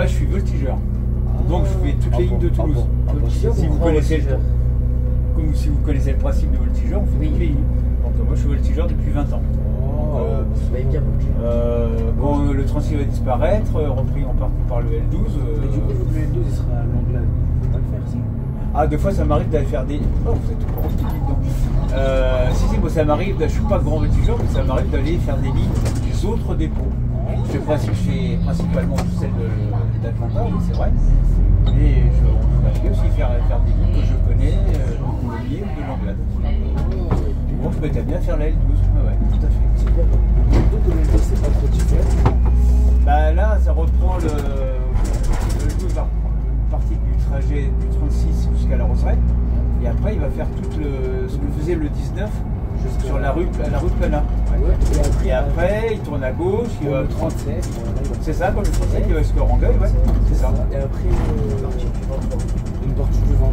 moi je suis voltigeur. Donc je fais toutes les lignes de Toulouse. Si vous connaissez comme si vous connaissez le principe de voltigeur, on fait toutes les lignes. Donc moi je suis voltigeur depuis 20 ans. Quand le 36 va disparaître, repris en partie par le L12. Mais du coup, le L12 il sera à l'anglade. Il faut pas le faire, si. Ah, des fois ça m'arrive d'aller faire des. Oh, vous êtes au courant dedans. Si, moi ça m'arrive, je suis pas grand voltigeur, mais ça m'arrive d'aller faire des lignes des autres dépôts. Je fais principalement celle d'Atlanta, oui, c'est vrai. Et on va aussi faire des lignes que je connais, de Montpellier ou de l'Anglade. Bon, je m'étais bien faire la L12, ouais, tout à fait. C'est bien. Le L12 c'est pas trop différent. Bah là, ça reprend le L12 va reprendre une partie du trajet du 36 jusqu'à la Roseraie. Et après, il va faire tout ce que faisait le 19 sur la rue Plana. Ouais. Et après, il tourne à gauche, il va le 37. C'est ça, comme le 37, il va jusqu'à Rangueil, ouais. C'est ça. Et après, une partie du 23.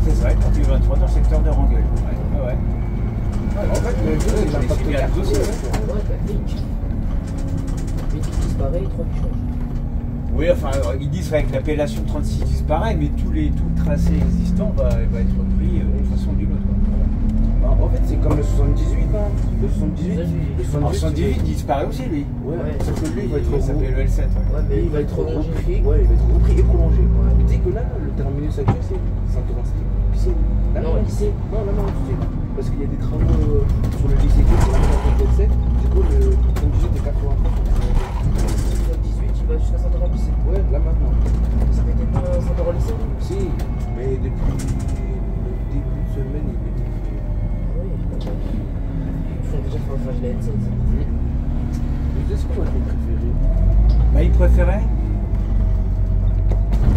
C'est ça, une partie du 23 dans le secteur de Rangueil. Ouais. En fait, le L12, il a pas bien le dossier. Mais qui disparaît, 3 qui changent. Oui, enfin, ils disent qu'avec l'appellation 36 disparaît, mais tout le tracé existant va être repris de façon ou d'une autre. En fait, c'est comme le 78, hein. Le 78. Le 78 il disparaît aussi, lui. Ouais, sauf que lui, il va être Il s'appelle le L7. Ouais, mais il va être repris. Ouais, il va être repris et prolongé. Tu sais que là, le terminus actuel, c'est Saint-Thomas. Non, lycée. Non, lycée. Parce qu'il y a des travaux sur le lycée sur la du L7. Du coup, le 78 est 83. Le 18, il va jusqu'à Saint-Laurent lycée. Ouais, là maintenant. Ça fait pas Saint-Laurent lycée, non? Si, mais depuis le début de semaine, il était fait. Oui, ils font déjà faire la L7. C'est quoi votre préféré? Bah, il préférait.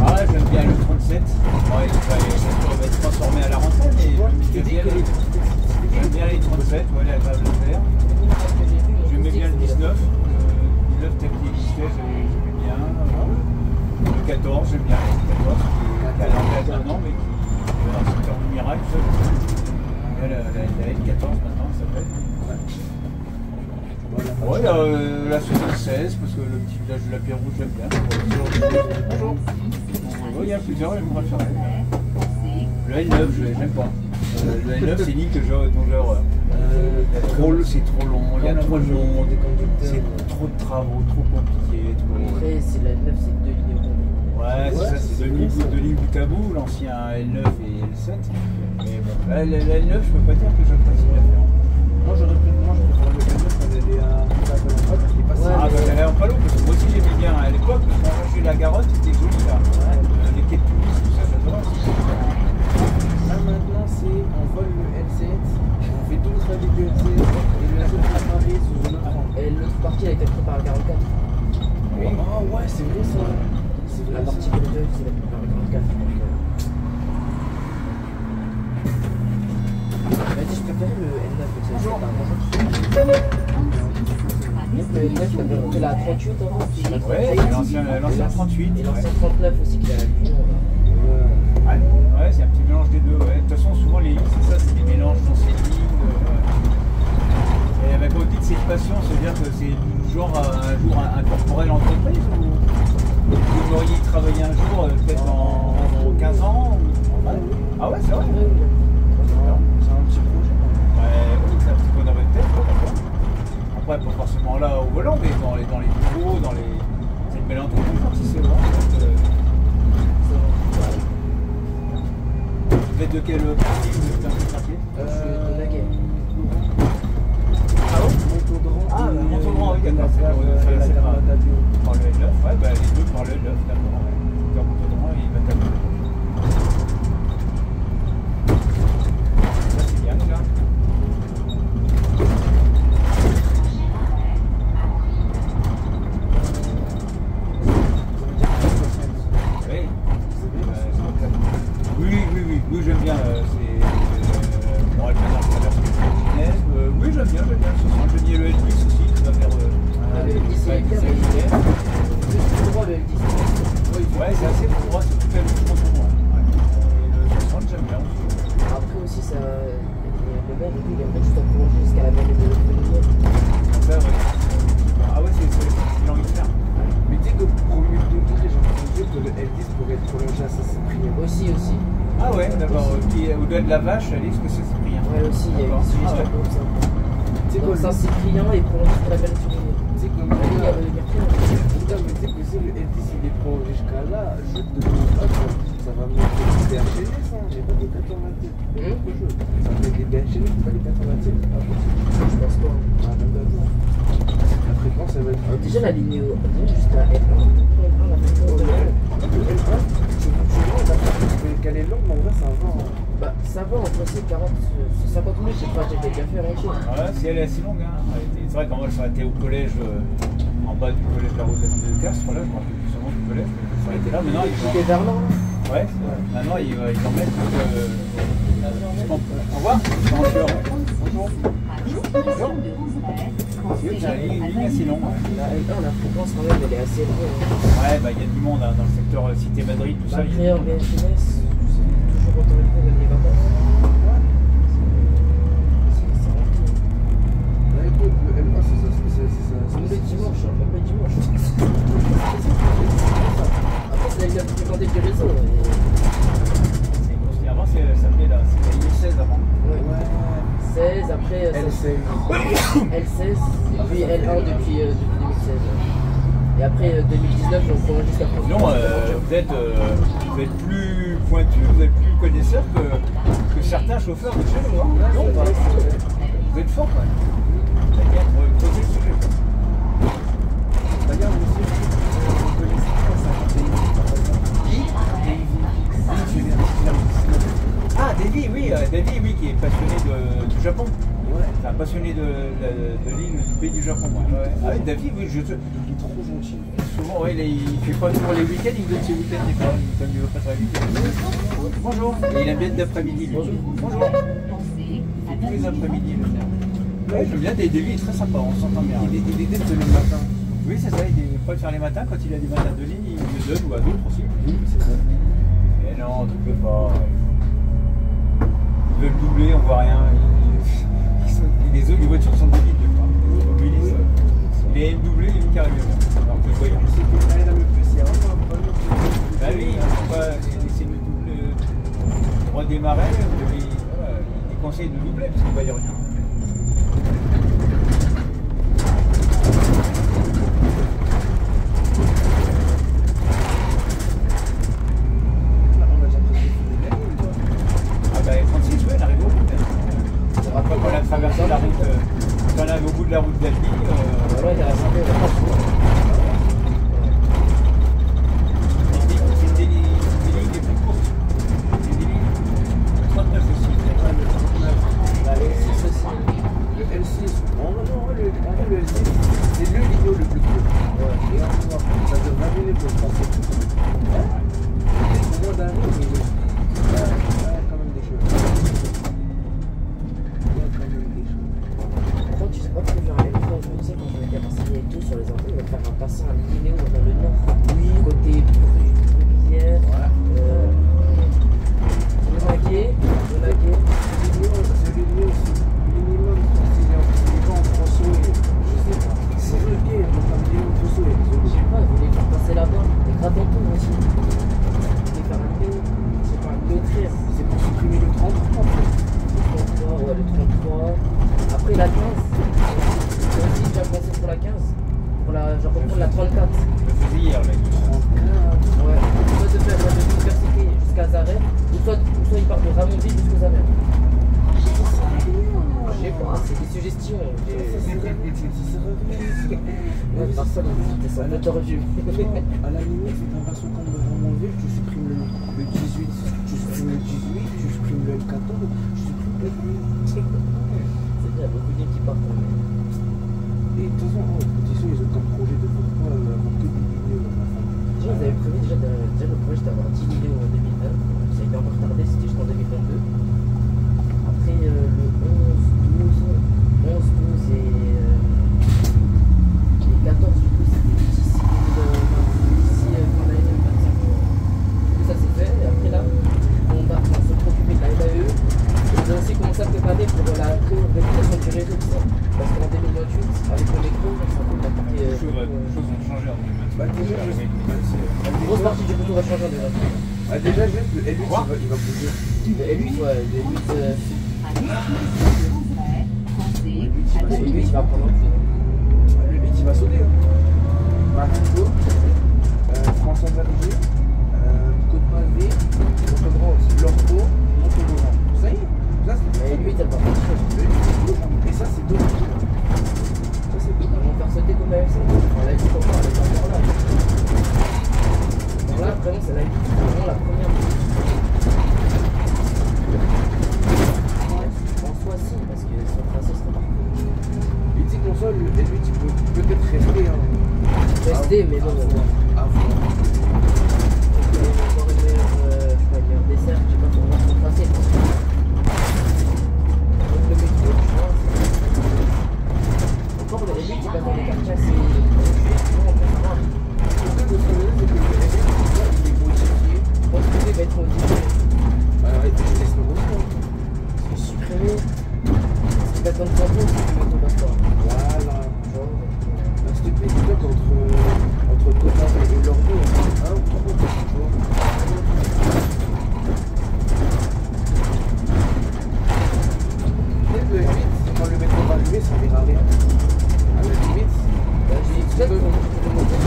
Ah, j'aime bien le 37. Bon, il va être transformé à la rentrée, mais j'aime bien les 37, voilà, la table de fer. J'aimais bien le 19. Le 19 tel qu'il existait, j'aimais bien. Le 14, j'aime bien le 14, qui est à l'anglais maintenant, mais qui est dans le secteur du miracle. La L14 maintenant, ça s'appelle. Ouais, la 76, parce que le petit village de la Pierre Rouge, j'aime bien. Bonjour. Il y a plusieurs, je me préférais. Le L9, j'aime pas. Le L9, c'est l'île dont j'ai horreur. C'est trop long, il y a trop de monde, c'est trop de travaux, trop compliqué. Après, c'est la L9, c'est 2 lignes au bout. Ouais, c'est ça, c'est deux lignes bout à bout, l'ancien L9 et L7. Mais bon, la L9, je peux pas dire que j'apprécie la faire. Moi, je préfère le L9 quand elle est à qui est passé. Ah, bah elle est en palo, parce que moi aussi j'aimais bien à l'époque, quand j'ai la Garonne, c'était joli là. Les quais de Tunis, tout ça, j'adore. Là maintenant, on vole le L7, on fait tout le trajet du L7 et le L7 préparé sous une autre rampe. Et l'autre partie a été prise par la 44. Oui. Ah ouais, c'est vrai ça. La partie de l'L9, c'est la prise par la 44. Vas-y, je préfère le L9. Bonjour. Le L9, t'avais la 38 avant. Ouais, l'ancien 38. Et l'ancien 39 aussi, qui a la Lyon. Ouais, c'est un petit mélange des deux. Ouais. De toute façon, souvent les lignes, c'est ça, c'est des mélanges d'anciennes lignes. Et bah, quand vous dites c'est une passion, c'est-à-dire que c'est genre un jour incorporé à l'entreprise ou vous auriez travaillé un jour, peut-être en 15 ans ou... Ah ouais, c'est vrai. C'est un petit projet. Ouais, oui, c'est un petit peu dans votre tête, quoi, d'accord. Après, pas forcément là au volant, mais dans les bureaux, dans les... C'est le mélange de si c'est vrai. Vous êtes de quel quartier? Vous êtes dans quel quartier? Je suis de Laguet. Ah bon? Ah, Montauban, oui, d'accord. C'est pas... Par le L9, ouais, bah les deux par le L9, d'accord. Dans Montauban et Matador. Ça, c'est bien, là. Oui, j'aime bien. C'est. Bon, elle de la vache, elle dit ce que c'est Cyprien. Ouais, aussi, il y a une suggestion comme ça. C'est Donc, quoi ça, Cyprien et prolonge jusqu'à la Berthuline. C'est comme La ligne, elle est Mercure. putain, mais tu sais que si le LT s'il est prolongé jusqu'à là, je te demande pas ça va mettre des BHNS, hein. J'ai pas des 87. Quelque chose. Ça va mettre des BHNS, pas des 87. C'est pas possible. Je pense pas. Ah, même d'accord. La fréquence, elle va être. Déjà, la ligne jusqu'à L1. La fréquence de L1. Le L1, tu vois, d'accord, qu'elle est longue, mais en vrai, ça va. Hein. Bah, ça va, entre ces 40, 50 minutes, c'est pas, j'ai déjà fait entier. Voilà, si elle est assez longue, hein. C'est vrai que quand moi je s'arrêtais au collège, en bas du collège de la route de la ville de Castres, voilà, je me rappelle plus seulement du collège, mais je s'arrêtais là. Maintenant, ils C'était vers là. ouais, maintenant ils en mettent. Au revoir. Bonjour. Bonjour. C'est une ligne assez longue. La L1, la fréquence quand même, elle est assez élevée. Ouais, bah il y a du monde hein, dans le secteur Cité Madrid, tout ça. Après, en BHNS, toujours autorité de les vacances. C'est rempli. Là, écoute, le L1, c'est ça. Même le dimanche, même le dimanche. Après, c'est la plus grande du réseau. Avant, ça s'appelait la ligne 16 avant. Ouais. 16, après L16. L16, et puis L1 depuis 2016. Et après 2019, on prolonge jusqu'à présent. Sinon, vous êtes plus pointu, vous êtes plus connaisseur que certains chauffeurs de chez nous. Hein. Non, pas. Vous êtes fort quand même. C'est-à-dire pour creuser le sujet. Regarde, monsieur, on connaît Ah, Davy, oui, Davy, oui, qui est passionné du Japon. Ouais. Enfin, passionné de l'île, du pays du Japon. Ouais. Ah oui, Davy, oui, Il est trop gentil. souvent, ouais, il fait pas toujours les week-ends, il donne ses week-ends des fois, comme il veut pas travailler. Bonjour. Et il aime bien d'après-midi, lui. Bonjour. Il fait tous les après-midi, le mien. Ouais, je viens, Davy est très sympa, on s'entend bien. Il est d'être le matin. Oui, c'est ça, il est pas de faire les matins, quand il a des matins de ligne, il le donne, ou à d'autres aussi. Oui, c'est ça. Mais non, tu peux pas. Ils veulent doubler, on voit rien. Les voitures sont débiles, je crois. Les automobilistes. Il est doublé, il est carrément. Alors que je voyais. C'est que elle a le plus, c'est vraiment un peu. Bah oui, il ne faut pas laisser le double redémarrer. Il conseille de doubler parce qu'il va y revenir. On a déjà presque fini la ligne, quoi. Ah bah 36, oui, on arrive au bout. Après, quand on a traversé la route, quand on arrive au bout de la route d'Albi, Voilà, il est rassemblé. c'est des lignes les plus courtes. C'est des lignes 39 aussi. Le L6 aussi. Le L6. En vrai, le L6, c'est le ligne le plus court. Ouais. Et en soi, ça devrait venir pour passer tout. C'est moins d'un ligne, mais il y a quand même des choses. Il y a quand même des choses. Par contre, tu sais pas trop faire un L3, je me disais quand on était renseigné et tout sur les antennes, il va faire un passant à Linéo dans le nord. Oui. Côté Bruguière. Voilà. Monaguet. C'est le ligne aussi. Minimum, s'il est pas en François, je sais pas. C'est le quai, on va pas en François. Je sais pas, il voulait faire passer là-bas. Et Graventon aussi. Il voulait faire un Léo. C'est pas un Léo 13. C'est pour supprimer le 33 en fait. Le 33, ouais, le 33. Après la 15. J'ai aussi déjà pensé pour la 15. Pour la, genre pour la 34. Je le faisais hier, mec. Ouais. Soit de faire de l'université jusqu'à Zarem, ou soit il part de Ramonville jusqu'aux Zarem. Je sais pas, c'est des suggestions. Ouais, personne ne fait ça. Ne te refuse. À la limite, c'est un façon comme le Ramonville, tu supprimes le 18, tu supprimes le 18, tu supprimes le 14, tu supprimes le 8. C'est bien, il y a beaucoup de qui partent. Et de toute façon, en compétition, ils ont comme projet de pourquoi avoir que des vidéos dans la fin. Déjà, ils avaient prévu déjà le projet d'avoir 10 vidéos en 2020. Ça a été un peu retardé, c'était jusqu'en 2022. Après le 11, 12 et 14, du coup, c'était d'ici fin d'année 2025. Du coup, ça s'est fait. Et après là, on va se préoccuper de la MAE. On a aussi commencé à préparer pour la réorganisation du réseau. Parce qu'en 2028, avec le métro, ça peut apporter. Les choses ont changé en 2020. Bah, déjà, Une grosse partie du réseau va changer en 2028. Ah, déjà, juste le L8 il va bouger. Le L8, ouais, le L8, Le le 8 il va prendre un coup. Le 8 il va sauter. Hein. Marco, François Verdier, Côte Pavé, Lorco, Montauban. Ça y est, là c'est Mais le 8 elle va pas prendre. le 8 il bouge. Et ça c'est dommage. Ça c'est Ils dommage. vont faire sauter comme la FC. On l'a dit pour moi, elle est encore là. Donc là, vraiment, c'est vraiment la première. En soi, si, parce que son tracé serait parfait. Et tu sais qu'on soit le L8 il peut peut-être rester. Hein. Rester, mais bon. À voir. Il va y avoir une meilleure dessert, je sais pas, pour voir son tracé. Donc le métro, tu vois. Encore le L8, il va dans les quartiers assez. Non, on peut savoir. Le truc de ce que c'est que le L8 il est modifié. Je pense que il va être modifié. Alors, et tu laisses le retour. C'est supprimé. Parce qu'il va comme ça, c'est que le métro passe pas. Voilà. Genre, S'il te plaît, dis-toi qu'entre Côte et Lordo, un ou trois points, tu vois. Peut-être le 8, quand le métro va arriver, ça servira à rien. À la limite, j'ai dit peut-être qu'on peut le montrer.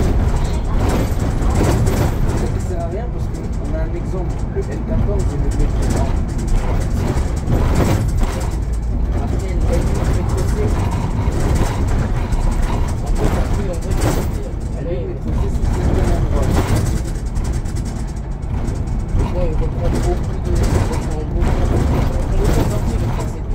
ça ne sert à rien parce qu'on a un exemple, le L14 et le métro 1. Après, le métro C. En fait, ça pue, en vrai, Allez, le métro C, c'est le même endroit. il reprend beaucoup de. On le fait sortir le tracé de.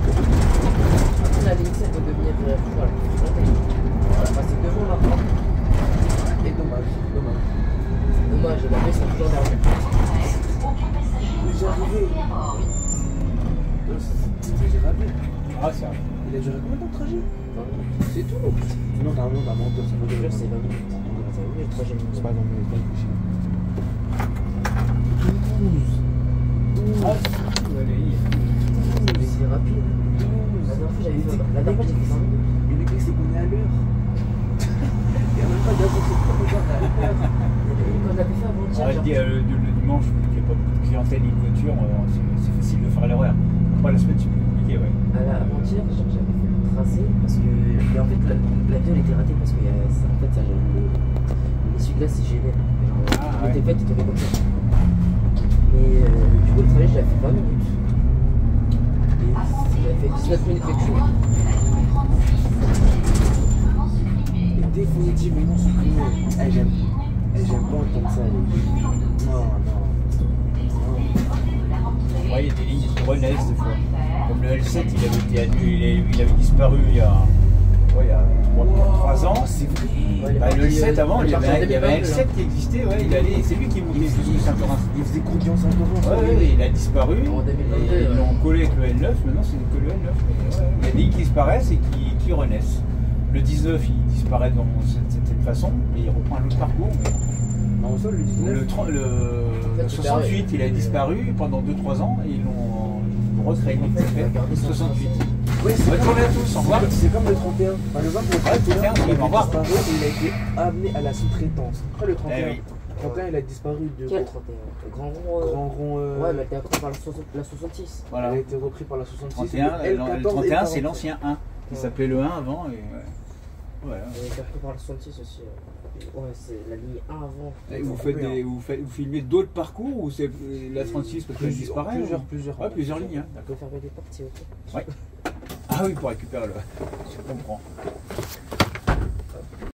Après, la ligne 7 va devenir voilà, on va passer devant maintenant. Et dommage. Dommage, les bébés sont toujours derrière. J'ai arrivé. J'ai raté. Ah, c'est vrai. Il a duré combien de temps de trajet? 20 minutes. C'est tout. Non, t'as menteur, ça veut Je dire jure, c'est 20 minutes. Ça veut dire 3 minutes. C'est pas dans mes temps couchés. Ah, Mais c'est rapide. La dernière fois, j'ai fait 20 minutes. Mais le truc, c'est qu'on est à l'heure. Il n'y a même pas d'avancée de temps, on est à l'heure. Quand on avait fait avant-hier, je dis le dimanche, il n'y a pas beaucoup de clientèle ni de voiture, c'est facile de faire l'horaire. Après, la semaine, c'est plus compliqué, ouais. avant-hier, j'avais fait le tracé parce que. Mais en fait, l'avion elle était ratée parce que en fait, l'essuie-glace c'est gêné. Ah, Il était ouais. fait, il tombait comme ça. Mais du coup, le trajet, je l'avais fait 20 minutes. Et j'avais fait 19 minutes quelque chose. Et définitivement supprimé. J'aime pas entendre ça. Non. Ouais, il y a des lignes qui renaissent des fois. Comme le L7, il avait disparu il y a 3 ans. C'est vrai. Bah, le L7 avant, il y avait un L7 L7 qui existait, ouais, c'est lui qui montait jusqu'au Saint-Laurent. Il faisait confiance à Saint-Laurent. Ouais, il a disparu. En 2022, Et ils l'ont collé avec le L9, maintenant c'est que le L9. Mais ouais, il y a des lignes qui disparaissent et qui renaissent. Le 19, il disparaît de cette façon et il reprend un autre parcours. Mais En sol, le 19. le 68, il a disparu pendant 2-3 ans et ils l'ont recréé. Il s'appelle 68. Oui, Bonne journée à tous, au revoir. C'est comme le 31. Enfin, le 20 pour le 31, il a au revoir. disparu et il a été amené à la sous-traitance. Après le 31, Eh oui. 31 il a disparu de Quel 31? Grand rond. Grand rond. Ouais, mais t'es repris par la 66. Voilà. Il a été repris par la 66. 31, et le 31 c'est l'ancien 1. Il Ouais. s'appelait le 1 avant. Et voilà. Il a été repris par la 66 aussi. Ouais, c'est la ligne 1 avant. Et vous filmez d'autres parcours ou c'est la 36 parce qu'elle disparaît? Plusieurs. Ouais, plusieurs lignes. Hein. On peut fermer des portes, s'il vous plaît. Ouais. Ah oui, pour récupérer le. Je comprends.